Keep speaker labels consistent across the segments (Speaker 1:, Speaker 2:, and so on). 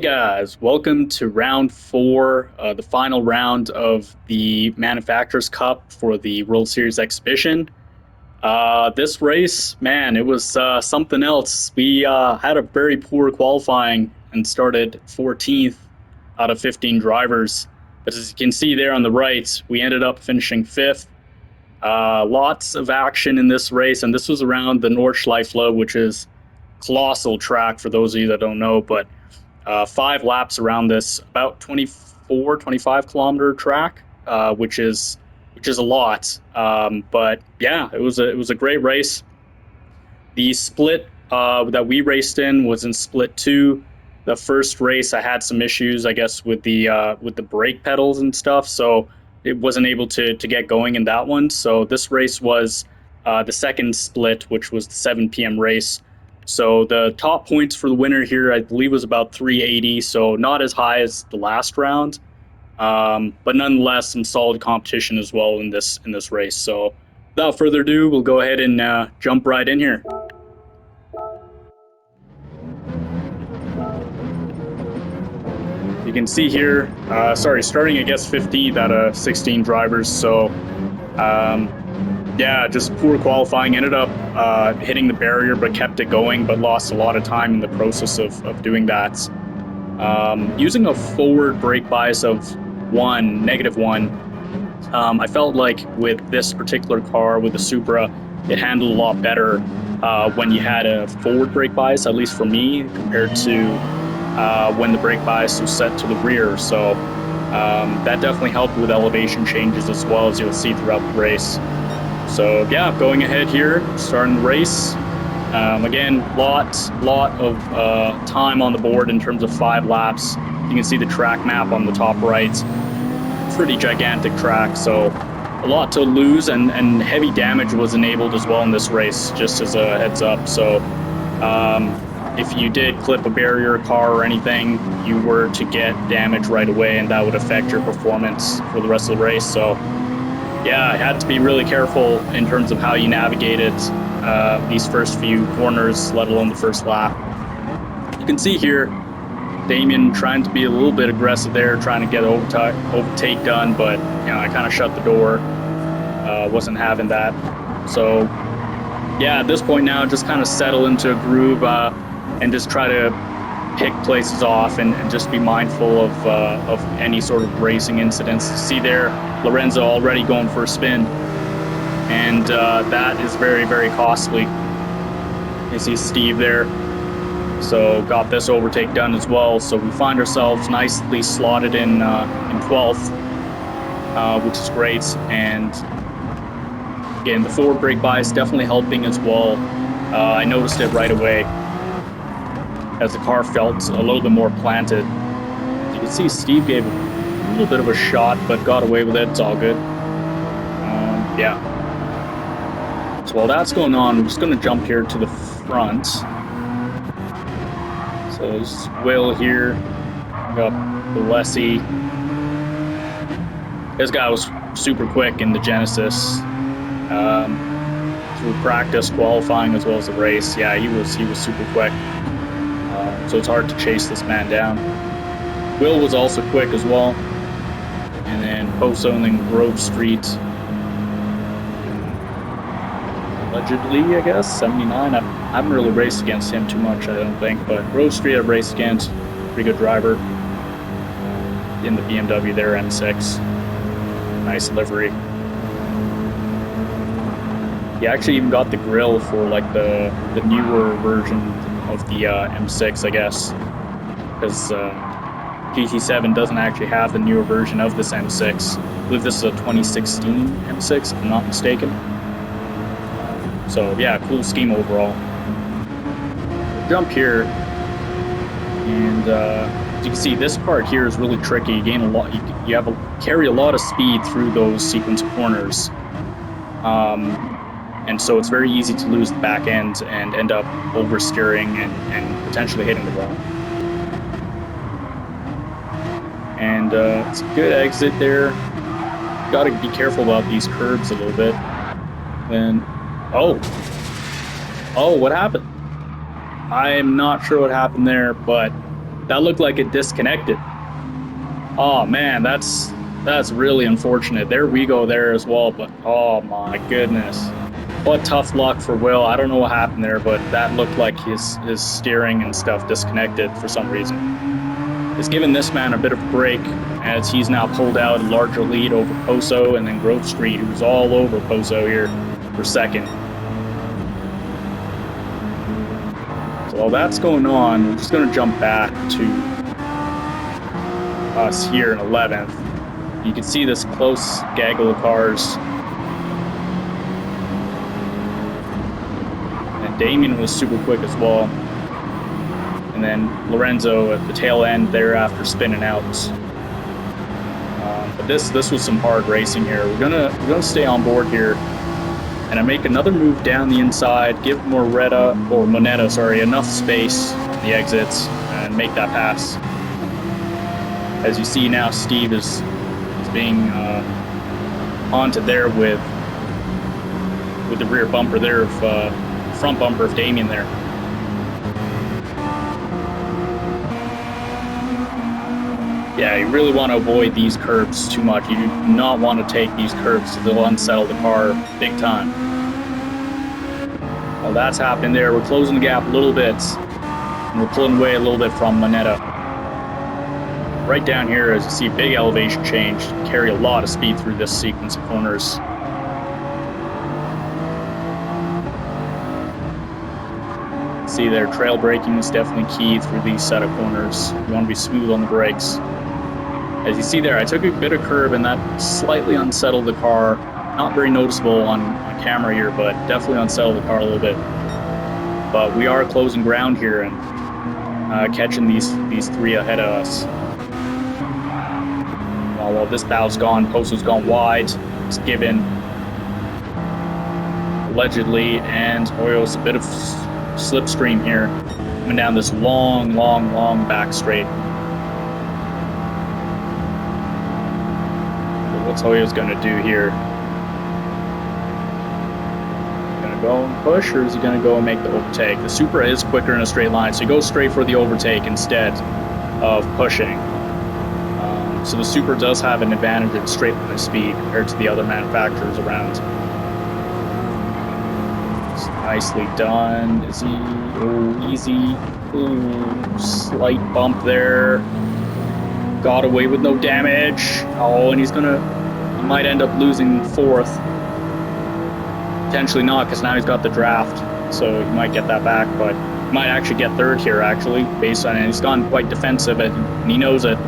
Speaker 1: Guys, welcome to round four, the final round of the Manufacturers Cup for the World Series Exhibition. This race, man, it was something else. We had a very poor qualifying and started 14th out of 15 drivers. But as you can see there on the right, we ended up finishing fifth. Lots of action in this race, and this was around the Nordschleife, which is colossal track for those of you that don't know, but 5 laps around this about 24, 25 kilometer track, which is a lot. But yeah, it was a great race. The split that we raced in was in split two. The first race I had some issues, I guess, with the brake pedals and stuff, so it wasn't able to get going in that one. So this race was the second split, which was the 7 p.m. race. So the top points for the winner here, I believe, was about 380. So not as high as the last round, but nonetheless some solid competition as well in this race. So without further ado, we'll go ahead and jump right in here. You can see here, starting I guess 15th out of 16 drivers. So yeah, just poor qualifying. Ended up hitting the barrier, but kept it going, but lost a lot of time in the process of doing that. Using a forward brake bias of -1, I felt like with this particular car, with the Supra, it handled a lot better when you had a forward brake bias, at least for me, compared to when the brake bias was set to the rear. So that definitely helped with elevation changes as well, as you'll see throughout the race. So yeah, going ahead here, starting the race. Again, lot of time on the board in terms of 5 laps. You can see the track map on the top right. Pretty gigantic track, so a lot to lose, and heavy damage was enabled as well in this race, just as a heads up. So if you did clip a barrier car or anything, you were to get damage right away, and that would affect your performance for the rest of the race. So yeah, I had to be really careful in terms of how you navigated these first few corners, let alone the first lap. You can see here, Damien trying to be a little bit aggressive there, trying to get overtake done, but I kind of shut the door. Wasn't having that. So yeah, at this point now, just kind of settle into a groove and just try to pick places off and just be mindful of any sort of racing incidents. See there, Lorenzo already going for a spin, and that is very, very costly. You see Steve there, so got this overtake done as well. So we find ourselves nicely slotted in 12th, which is great. And again, the forward brake bias definitely helping as well. I noticed it right away as the car felt a little bit more planted. You can see Steve gave a little bit of a shot, but got away with it. It's all good. Yeah. So while that's going on, I'm just going to jump here to the front. So there's Will here. Got Alessi. This guy was super quick in the Genesis. Through practice, qualifying, as well as the race. Yeah, he was super quick. So it's hard to chase this man down. Will was also quick as well. And then post-owning Grove Street. Allegedly, I guess, 79. I haven't really raced against him too much, I don't think. But Grove Street I've raced against. Pretty good driver. In the BMW there, M6. Nice livery. He actually even got the grill for like the newer version of the M6, I guess, because GT7 doesn't actually have the newer version of this M6. I believe this is a 2016 M6, if I'm not mistaken. So yeah, cool scheme overall. Jump here, and as you can see, this part here is really tricky. You gain a lot. You carry a lot of speed through those sequence of corners. And so it's very easy to lose the back end and end up oversteering and potentially hitting the wall. And it's a good exit there. Got to be careful about these curbs a little bit. Then, oh, what happened? I am not sure what happened there, but That looked like it disconnected. Oh man, that's really unfortunate. There we go there as well, but oh my goodness. What tough luck for Will. I don't know what happened there, but that looked like his steering and stuff disconnected for some reason. It's given this man a bit of a break as he's now pulled out a larger lead over Poso and then Grove Street, who's all over Poso here for second. So while that's going on, we're just going to jump back to us here in 11th. You can see this close gaggle of cars. And Damien was super quick as well. And then Lorenzo at the tail end there after spinning out. But this was some hard racing here. We're gonna stay on board here. And I make another move down the inside, give Moneta, sorry, enough space in the exits and make that pass. As you see now, Steve is being onto there with the rear bumper there of front bumper of Damien there. Yeah, you really want to avoid these curves too much. You do not want to take these curves. They'll unsettle the car big time. Well, that's happening there. We're closing the gap a little bit. And we're pulling away a little bit from Moneta. Right down here, as you see, big elevation change. Carry a lot of speed through this sequence of corners. See there, trail braking is definitely key through these set of corners. You want to be smooth on the brakes. As you see there, I took a bit of curb and that slightly unsettled the car. Not very noticeable on camera here, but definitely unsettled the car a little bit. But we are closing ground here and catching these three ahead of us. While this bow's gone, Posto's gone wide. It's given allegedly, and Hoyo's a bit of slipstream here, coming down this long back straight. What's Hoyo's gonna do here? Gonna go and push, or is he gonna go and make the overtake? The Supra is quicker in a straight line, so he goes straight for the overtake instead of pushing. So the Supra does have an advantage in straight line speed compared to the other manufacturers around. It's nicely done. Is he? Oh, easy. Ooh, slight bump there. Got away with no damage. Oh, and he might end up losing fourth. Potentially not, because now he's got the draft, so he might get that back, but he might actually get third here, actually, based on it. He's gone quite defensive, and he knows it.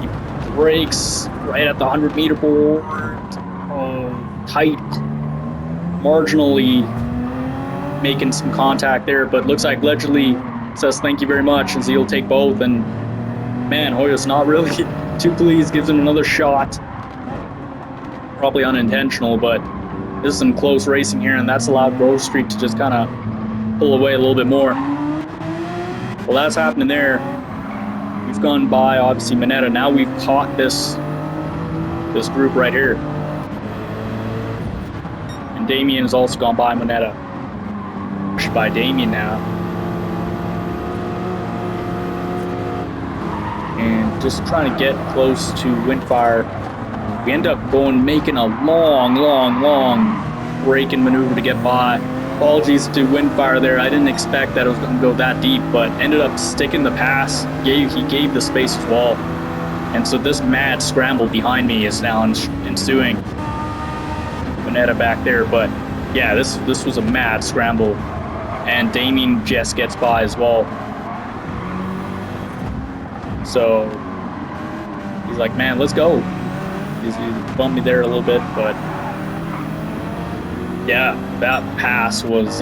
Speaker 1: He brakes right at the 100-meter board. Oh, tight. Marginally making some contact there, but looks like allegedly says thank you very much, and so he'll take both, and man, Hoyo's not really too pleased, gives him another shot. Probably unintentional, but this is some close racing here, and that's allowed Grove Street to just kind of pull away a little bit more. Well, that's happening there. We've gone by, obviously, Moneta. Now we've caught this group right here. And Damien has also gone by Moneta. Pushed by Damien now. And just trying to get close to Windfire. We end up making a long braking maneuver to get by. Apologies to Windfire there. I didn't expect that it was going to go that deep, but ended up sticking the pass. He gave the space as well. And so this mad scramble behind me is now ensuing. Moneta back there, but yeah, this was a mad scramble. And Damien just gets by as well. So he's like, man, let's go. He bumped me there a little bit, but yeah, that pass was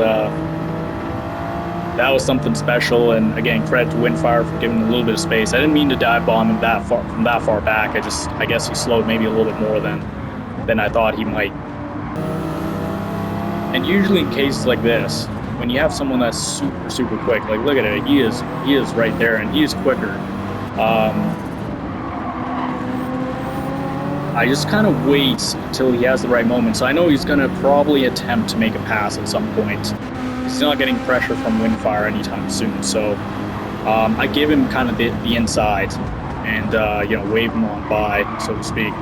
Speaker 1: something special. And again, credit to Windfire for giving him a little bit of space. I didn't mean to dive bomb him from that far back. I guess he slowed maybe a little bit more than I thought he might. And usually in cases like this, when you have someone that's super quick, like look at it, he is right there, and he is quicker. I just kind of wait until he has the right moment. So I know he's going to probably attempt to make a pass at some point. He's not getting pressure from Windfire anytime soon. So I give him kind of the inside and, you know, wave him on by, so to speak.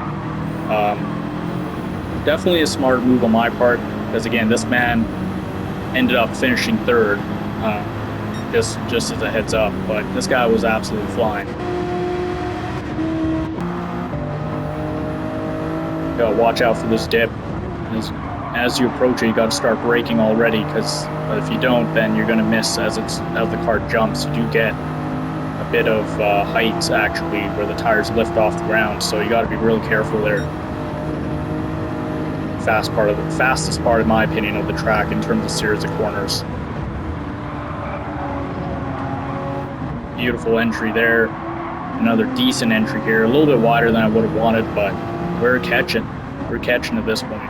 Speaker 1: Definitely a smart move on my part, because again, this man ended up finishing third, just as a heads up, but this guy was absolutely flying. You gotta watch out for this dip. As you approach it, you gotta start braking already, because if you don't, then you're gonna miss as the car jumps. You do get a bit of height, actually, where the tires lift off the ground, so you gotta be really careful there. Fastest part, in my opinion, of the track in terms of series of corners. Beautiful entry there. Another decent entry here. A little bit wider than I would have wanted, but we're catching. We're catching at this point.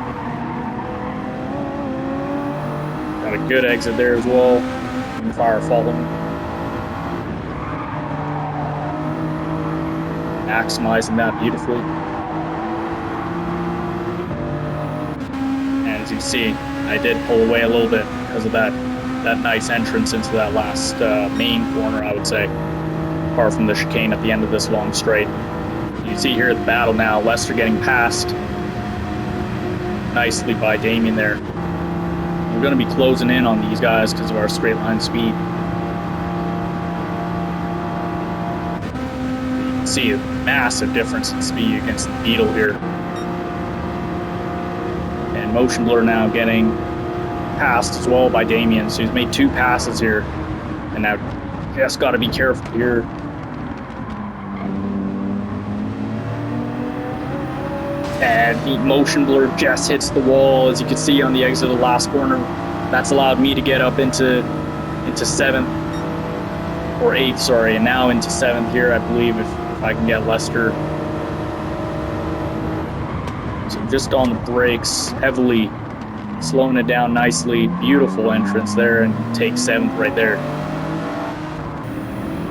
Speaker 1: Got a good exit there as well. Fire following. Maximizing that beautifully. As you see, I did pull away a little bit because of that nice entrance into that last main corner, I would say, apart from the chicane at the end of this long straight. You see here at the battle now, Lester getting passed nicely by Damien there. We're going to be closing in on these guys because of our straight line speed. You can see a massive difference in speed against the Beetle here. Motion Blur now getting passed as well by Damien, so he's made 2 passes here, and now just got to be careful here. And Motion Blur just hits the wall, as you can see on the exit of the last corner. That's allowed me to get up into 7th, or 8th, sorry, and now into 7th here, I believe, if I can get Lester. Just on the brakes, heavily slowing it down nicely. Beautiful entrance there, and take 7th right there.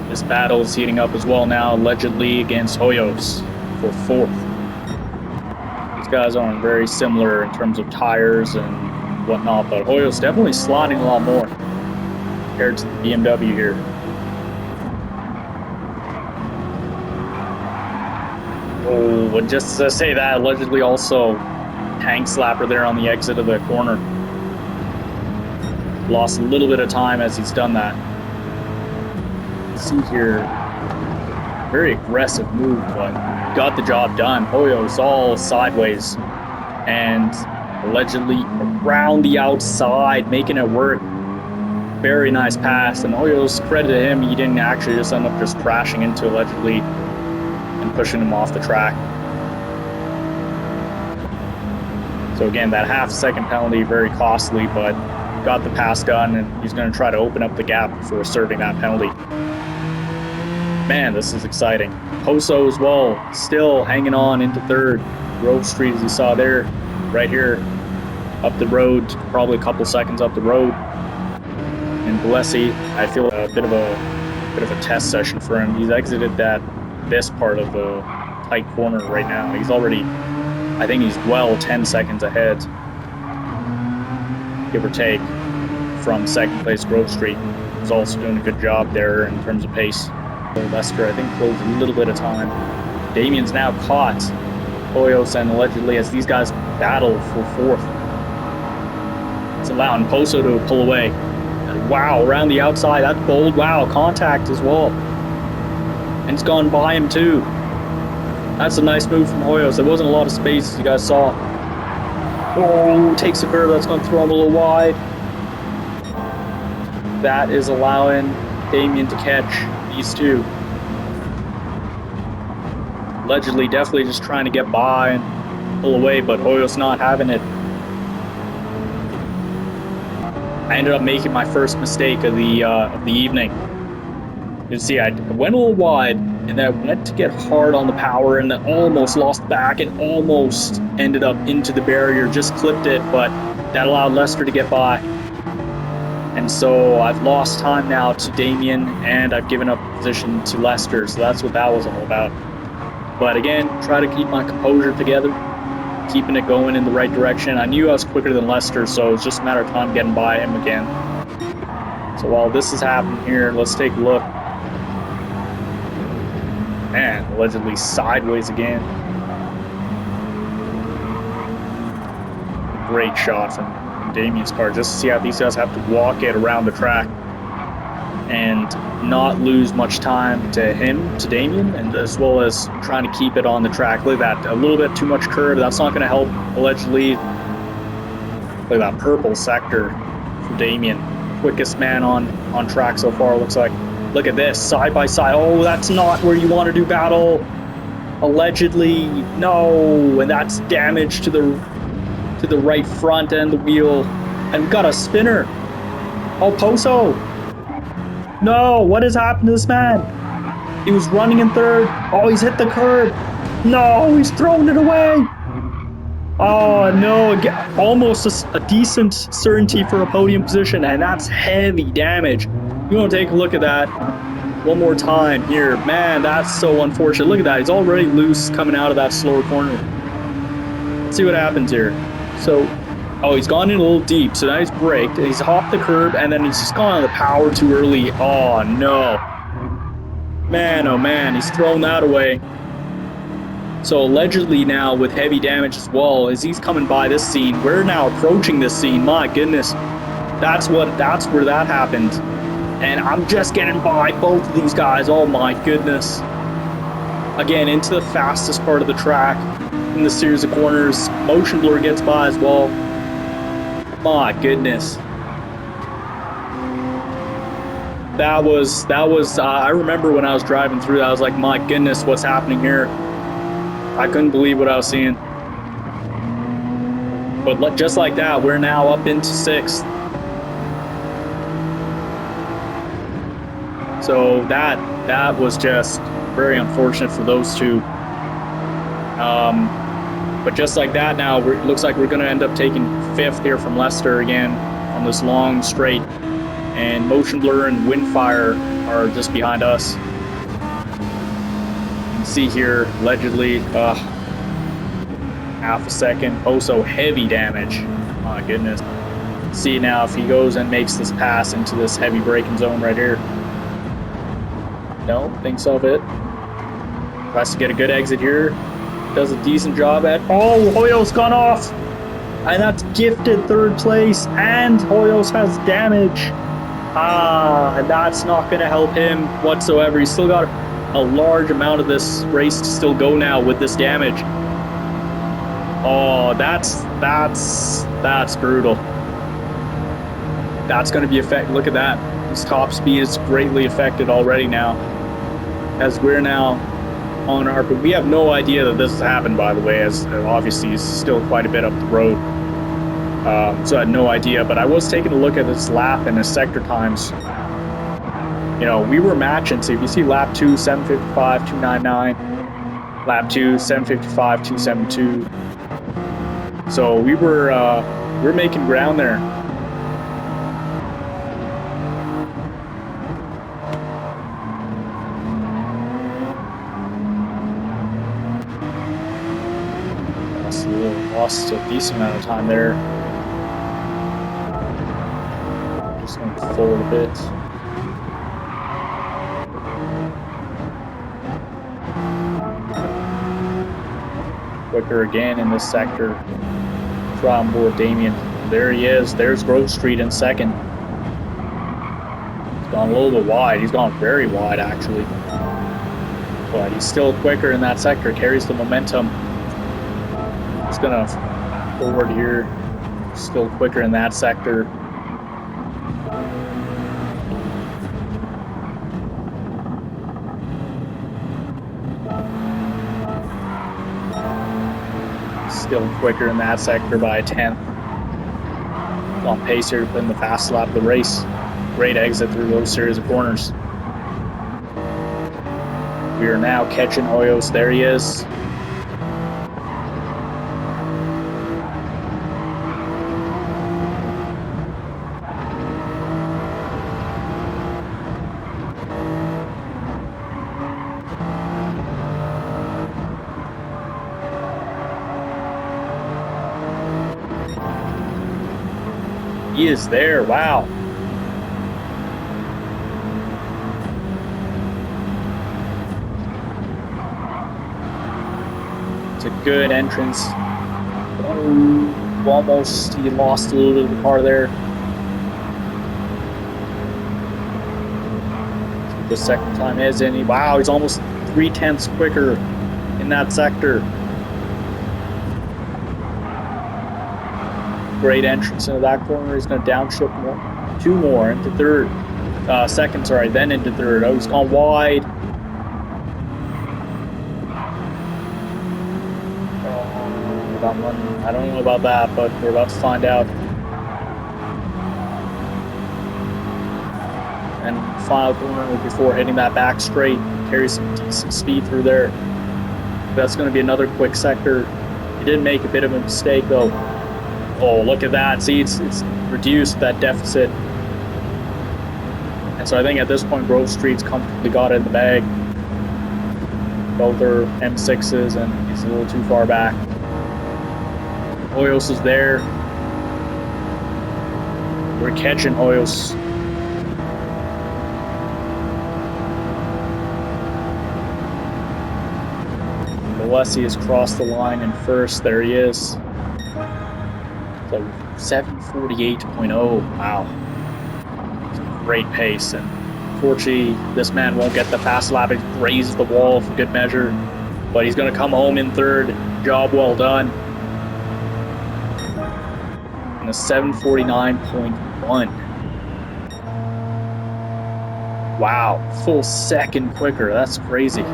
Speaker 1: This battle is heating up as well now, allegedly against Hoyos for 4th. These guys aren't very similar in terms of tires and whatnot, but Hoyos definitely sliding a lot more compared to the BMW here. Oh, and just to say that, allegedly also tank slapper there on the exit of the corner. Lost a little bit of time as he's done that. See here, very aggressive move, but got the job done. Hoyos all sideways and allegedly around the outside, making it work. Very nice pass, and Hoyos, credit to him, he didn't actually just end up just crashing into allegedly and pushing him off the track. So again, that half-second penalty, very costly, but got the pass done, and he's going to try to open up the gap before serving that penalty. Man, this is exciting. Poso as well, still hanging on into 3rd. Grove Street, as you saw there, right here, up the road, probably a couple seconds up the road. And Gillespie, I feel a bit of a test session for him. He's exited this part of the tight corner right now. He's already, I think he's well 10 seconds ahead, give or take, from 2nd place Grove Street. He's also doing a good job there in terms of pace. Lester, I think, closed a little bit of time. Damien's now caught Hoyos, and allegedly as these guys battle for 4th. It's allowing Poso to pull away. And wow, around the outside, that's bold. Wow, contact as well. And it's gone by him too. That's a nice move from Hoyos. There wasn't a lot of space, as you guys saw. Oh, takes a curve. That's going to throw him a little wide. That is allowing Damien to catch these two. Allegedly, definitely just trying to get by and pull away, but Hoyos not having it. I ended up making my first mistake of the evening. You see, I went a little wide, and then I went to get hard on the power, and then almost lost back and almost ended up into the barrier. Just clipped it, but that allowed Lester to get by. And so I've lost time now to Damien, and I've given up position to Lester. So that's what that was all about. But again, try to keep my composure together, keeping it going in the right direction. I knew I was quicker than Lester, so it was just a matter of time getting by him again. So while this is happening here, let's take a look man, allegedly sideways again. Great shot from Damien's car, just to see how these guys have to walk it around the track and not lose much time to Damien, and as well as trying to keep it on the track. Look at that, a little bit too much curve. That's not going to help, allegedly. Look at that purple sector for Damien. Quickest man on track so far, looks like. Look at this, side by side. Oh, that's not where you want to do battle. Allegedly, no, and that's damage to the right front end of the wheel. And we've got a spinner. Oh, Poso. No, what has happened to this man? He was running in third. Oh, he's hit the curb. No, he's thrown it away. Oh, no, almost a decent certainty for a podium position, and that's heavy damage. You want to take a look at that one more time here. Man, that's so unfortunate. Look at that. He's already loose coming out of that slower corner. Let's see what happens here. So, oh, he's gone in a little deep, so now he's braked, and he's hopped the curb, and then he's just gone on the power too early. Oh, no. Man, oh, man, he's thrown that away. So allegedly now with heavy damage as well, as he's coming by this scene, we're now approaching this scene. My goodness, that's where that happened. And I'm just getting by both of these guys. Oh my goodness. Again, into the fastest part of the track in the series of corners. Motion blur gets by as well. My goodness. That was I remember when I was driving through that, I was like, my goodness, what's happening here? I couldn't believe what I was seeing. But just like that, we're now up into 6th. So that was just very unfortunate for those two. But just like that now, it looks like we're going to end up taking 5th here from Leicester again on this long straight. And Motion Blur and Windfire are just behind us. You can see here, allegedly, half a second. Oh, so heavy damage. My goodness. See now if he goes and makes this pass into this heavy braking zone right here. No, thinks of it. Tries to get a good exit here. Does a decent job at... Oh, Hoyo's gone off! And that's gifted 3rd place, and Hoyos has damage. And that's not going to help him whatsoever. He's still got a large amount of this race to still go now with this damage. Oh, that's brutal. That's going to be affected. Look at that. His top speed is greatly affected already now, as we're now on our... But we have no idea that this has happened, by the way, as obviously he's still quite a bit up the road. So I had no idea, but I was taking a look at his lap and his sector times. You know, we were matching. So if you see lap 2, 7:55, 2:99, lap 2, 7:55, 2:72. So we were making ground there. Lost a decent amount of time there. Just going to forward a bit. Quicker again in this sector. Try on board Damien. There he is. There's Grove Street in 2nd. He's gone a little bit wide. He's gone very wide, actually. But he's still quicker in that sector. Carries the momentum. He's gonna forward here. Still quicker in that sector. Still quicker in that sector by a 10th. On pace here to put in the fast lap of the race. Great exit through those series of corners. We are now catching Hoyos. There he is. He is there. Wow. It's a good entrance. Oh, almost, he lost a little bit of the car there. The second time is in. Wow, he's almost 3/10 quicker in that sector. Great entrance into that corner. He's going to downshift two more into third. Second, sorry, then into third. Oh, he's gone wide. I don't know about that, but we're about to find out. And final corner before hitting that back straight, carries some decent speed through there. That's going to be another quick sector. He did make a bit of a mistake though. Oh, look at that. See, it's reduced that deficit. And so I think at this point, Grove Street's comfortably got it in the bag. Both are M6s, and he's a little too far back. Hoyos is there. We're catching Hoyos. Alessi has crossed the line in first. There he is. So 7:48.0. Wow. Great pace. And unfortunately, this man won't get the fast lap. He grazed the wall for good measure. But he's going to come home in third. Job well done. And a 7:49.1. Wow. Full second quicker. That's crazy.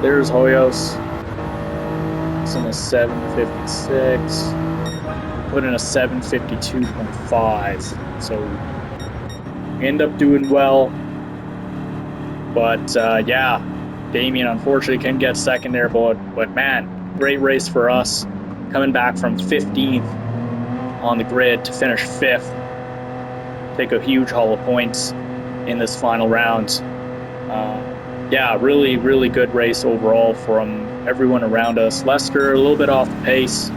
Speaker 1: There's Hoyos. It's in a 7:56. Put in a 7:52.5. So we end up doing well. But yeah, Damien unfortunately can get second there. But man, great race for us. Coming back from 15th on the grid to finish 5th. Take a huge haul of points in this final round. Yeah, really, really good race overall from everyone around us. Lester, a little bit off the pace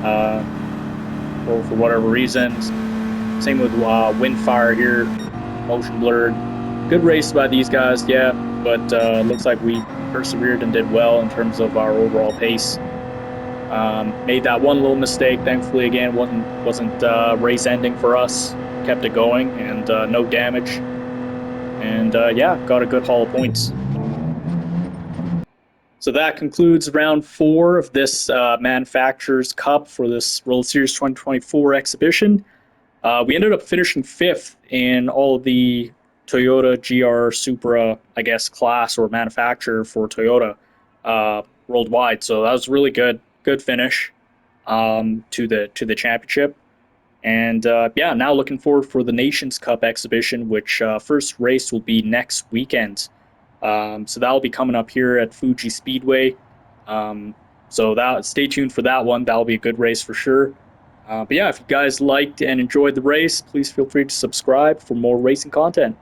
Speaker 1: for whatever reasons. Same with Windfire here, motion blurred. Good race by these guys, yeah, but looks like we persevered and did well in terms of our overall pace. Made that one little mistake, thankfully, again, wasn't race ending for us. Kept it going, and no damage. And yeah, got a good haul of points. So that concludes round 4 of this Manufacturers Cup for this World Series 2024 exhibition. We ended up finishing 5th in all of the Toyota GR Supra, I guess, class or manufacturer for Toyota worldwide. So that was really good finish to the championship. And yeah, now looking forward for the Nations Cup exhibition, which first race will be next weekend. So that will be coming up here at Fuji Speedway. So stay tuned for that one. That'll be a good race for sure. But yeah, if you guys liked and enjoyed the race, please feel free to subscribe for more racing content.